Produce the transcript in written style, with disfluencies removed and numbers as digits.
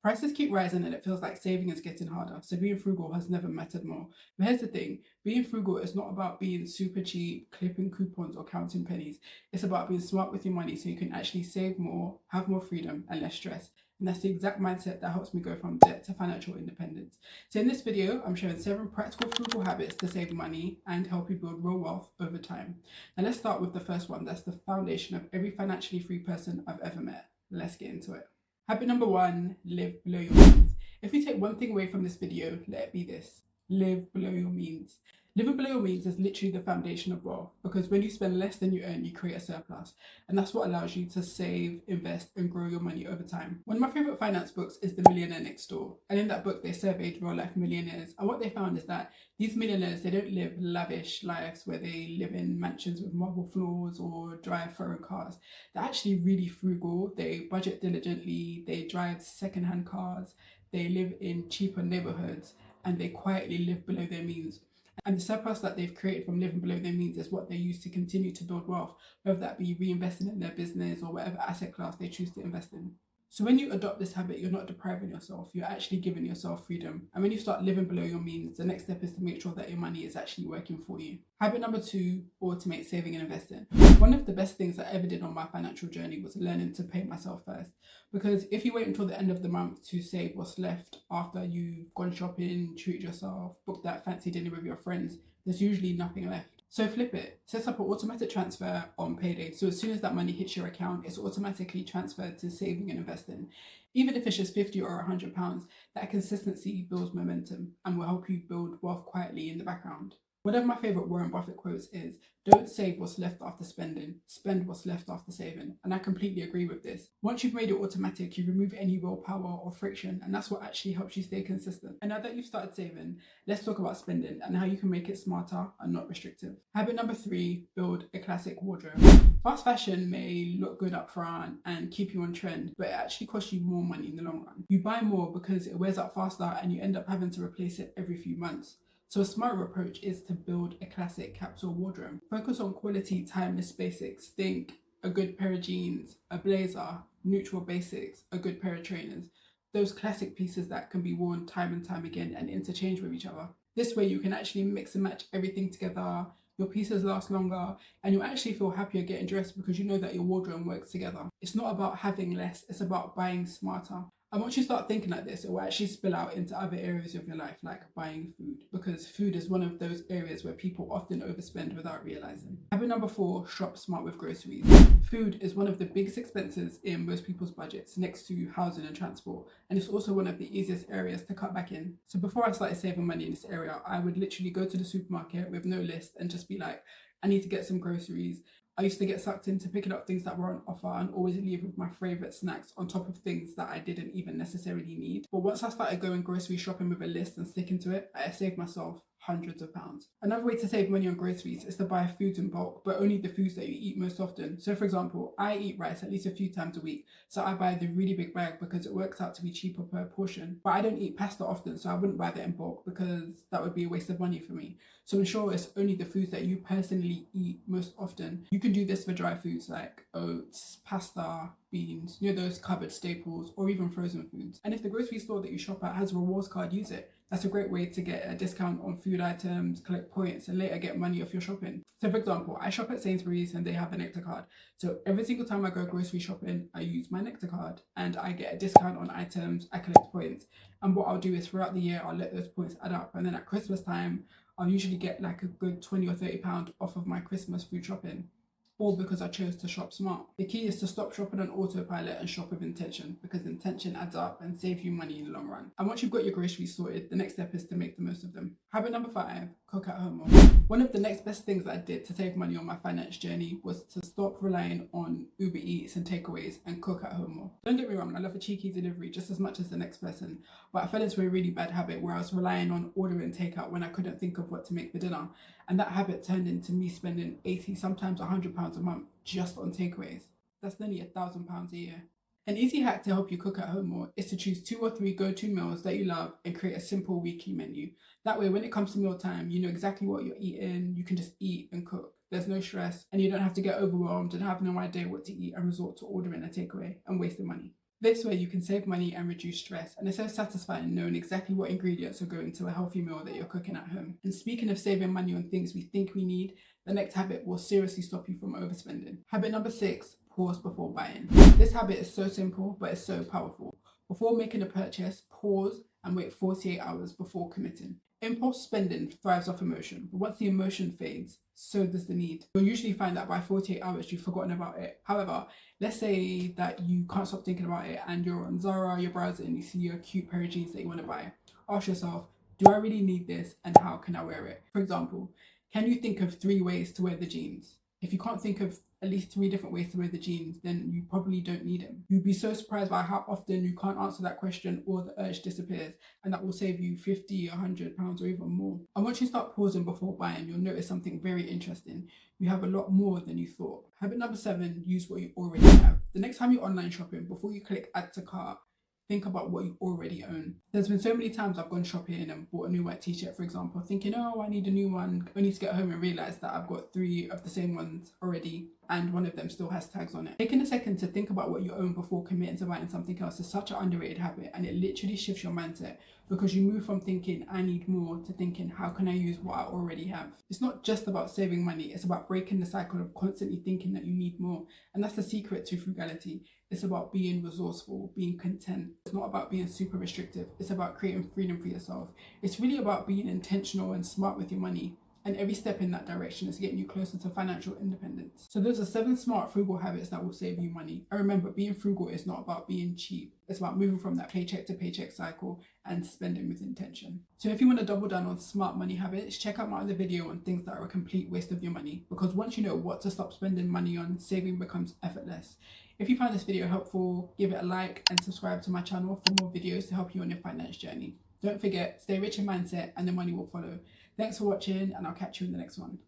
Prices keep rising and it feels like saving is getting harder, so being frugal has never mattered more. But here's the thing, being frugal is not about being super cheap, clipping coupons, or counting pennies. It's about being smart with your money so you can actually save more, have more freedom, and less stress. And that's the exact mindset that helps me go from debt to financial independence. So in this video, I'm sharing 7 practical frugal habits to save money and help you build real wealth over time. Now let's start with the first one. That's the foundation of every financially free person I've ever met. Let's get into it. Habit number 1, live below your means. If you take one thing away from this video, let it be this: live below your means. Living below your means is literally the foundation of wealth, because when you spend less than you earn, you create a surplus. And that's what allows you to save, invest, and grow your money over time. One of my favorite finance books is The Millionaire Next Door. And in that book, they surveyed real life millionaires. And what they found is that these millionaires, they don't live lavish lives where they live in mansions with marble floors or drive foreign cars. They're actually really frugal. They budget diligently. They drive secondhand cars. They live in cheaper neighborhoods, and they quietly live below their means. And the surplus that they've created from living below their means is what they use to continue to build wealth, whether that be reinvesting in their business or whatever asset class they choose to invest in. So when you adopt this habit, you're not depriving yourself, you're actually giving yourself freedom. And when you start living below your means, the next step is to make sure that your money is actually working for you. Habit number 2, automate saving and investing. One of the best things I ever did on my financial journey was learning to pay myself first. Because if you wait until the end of the month to save what's left after you've gone shopping, treated yourself, booked that fancy dinner with your friends, there's usually nothing left. So flip it. Set up an automatic transfer on payday. So as soon as that money hits your account, it's automatically transferred to saving and investing. Even if it's just £50 or £100, that consistency builds momentum and will help you build wealth quietly in the background. One of my favorite Warren Buffett quotes is, "Don't save what's left after spending, spend what's left after saving." And I completely agree with this. Once you've made it automatic, you remove any willpower or friction, and that's what actually helps you stay consistent. And now that you've started saving, let's talk about spending and how you can make it smarter and not restrictive. Habit number 3, build a classic wardrobe. Fast fashion may look good up front and keep you on trend, but it actually costs you more money in the long run. You buy more because it wears out faster and you end up having to replace it every few months. So a smarter approach is to build a classic capsule wardrobe. Focus on quality, timeless basics. Think a good pair of jeans, a blazer, neutral basics, a good pair of trainers. Those classic pieces that can be worn time and time again and interchange with each other. This way you can actually mix and match everything together. Your pieces last longer, and you'll actually feel happier getting dressed because you know that your wardrobe works together. It's not about having less, it's about buying smarter. And once you start thinking like this, it will actually spill out into other areas of your life, like buying food, because food is one of those areas where people often overspend without realizing. Habit number 4, shop smart with groceries. Food is one of the biggest expenses in most people's budgets, next to housing and transport, and it's also one of the easiest areas to cut back in. So before I started saving money in this area, I would literally go to the supermarket with no list and just be like, I need to get some groceries. I used to get sucked into picking up things that were on offer and always leave with my favourite snacks on top of things that I didn't even necessarily need. But once I started going grocery shopping with a list and sticking to it, I saved myself hundreds of pounds. Another way to save money on groceries is to buy foods in bulk, but only the foods that you eat most often. So for example, I eat rice at least a few times a week, so I buy the really big bag because it works out to be cheaper per portion. But I don't eat pasta often, so I wouldn't buy that in bulk because that would be a waste of money for me. So ensure it's only the foods that you personally eat most often. You can do this for dry foods like oats, pasta, beans, those cupboard staples, or even frozen foods. And if the grocery store that you shop at has a rewards card, use it. That's a great way to get a discount on food items, collect points, and later get money off your shopping. So for example, I shop at Sainsbury's and they have a Nectar card. So every single time I go grocery shopping, I use my Nectar card and I get a discount on items, I collect points. And what I'll do is throughout the year, I'll let those points add up. And then at Christmas time, I'll usually get like a good 20 or 30 pound off of my Christmas food shopping. All because I chose to shop smart. The key is to stop shopping on autopilot and shop with intention, because intention adds up and saves you money in the long run. And once you've got your groceries sorted, the next step is to make the most of them. Habit number 5, cook at home more. One of the next best things that I did to save money on my finance journey was to stop relying on Uber Eats and takeaways and cook at home more. Don't get me wrong, I love a cheeky delivery just as much as the next person, but I fell into a really bad habit where I was relying on ordering takeout when I couldn't think of what to make for dinner. And that habit turned into me spending 80, sometimes £100 a month just on takeaways. That's nearly £1,000 a year. An easy hack to help you cook at home more is to choose 2 or 3 go-to meals that you love and create a simple weekly menu. That way, when it comes to mealtime, you know exactly what you're eating, you can just eat and cook. There's no stress, and you don't have to get overwhelmed and have no idea what to eat and resort to ordering a takeaway and wasting money. This way you can save money and reduce stress, and it's so satisfying knowing exactly what ingredients are going to a healthy meal that you're cooking at home. And speaking of saving money on things we think we need, the next habit will seriously stop you from overspending. Habit number 6, pause before buying. This habit is so simple, but it's so powerful. Before making a purchase, pause and wait 48 hours before committing. Impulse spending thrives off emotion, but once the emotion fades, so does the need. You'll usually find that by 48 hours you've forgotten about it. However, let's say that you can't stop thinking about it and you're on Zara, you're browsing, and you see a cute pair of jeans that you want to buy. Ask yourself, do I really need this and how can I wear it? For example, can you think of 3 ways to wear the jeans? If you can't think of at least 3 different ways to wear the jeans, then you probably don't need them. You'd be so surprised by how often you can't answer that question or the urge disappears, and that will save you 50, £100 or even more. And once you start pausing before buying, you'll notice something very interesting. You have a lot more than you thought. Habit number 7, use what you already have. The next time you're online shopping, before you click add to cart, think about what you already own. There's been so many times I've gone shopping and bought a new white t-shirt, for example, thinking, oh, I need a new one, only to get home and realise that I've got 3 of the same ones already and one of them still has tags on it. Taking a second to think about what you own before committing to buying something else is such an underrated habit, and it literally shifts your mindset because you move from thinking I need more to thinking how can I use what I already have. It's not just about saving money, it's about breaking the cycle of constantly thinking that you need more, and that's the secret to frugality. It's about being resourceful, being content. It's not about being super restrictive. It's about creating freedom for yourself. It's really about being intentional and smart with your money. And every step in that direction is getting you closer to financial independence. So those are 7 smart frugal habits that will save you money. And remember, being frugal is not about being cheap. It's about moving from that paycheck to paycheck cycle and spending with intention. So if you want to double down on smart money habits, check out my other video on things that are a complete waste of your money. Because once you know what to stop spending money on, saving becomes effortless. If you found this video helpful, give it a like and subscribe to my channel for more videos to help you on your finance journey. Don't forget, stay rich in mindset and the money will follow. Thanks for watching, and I'll catch you in the next one.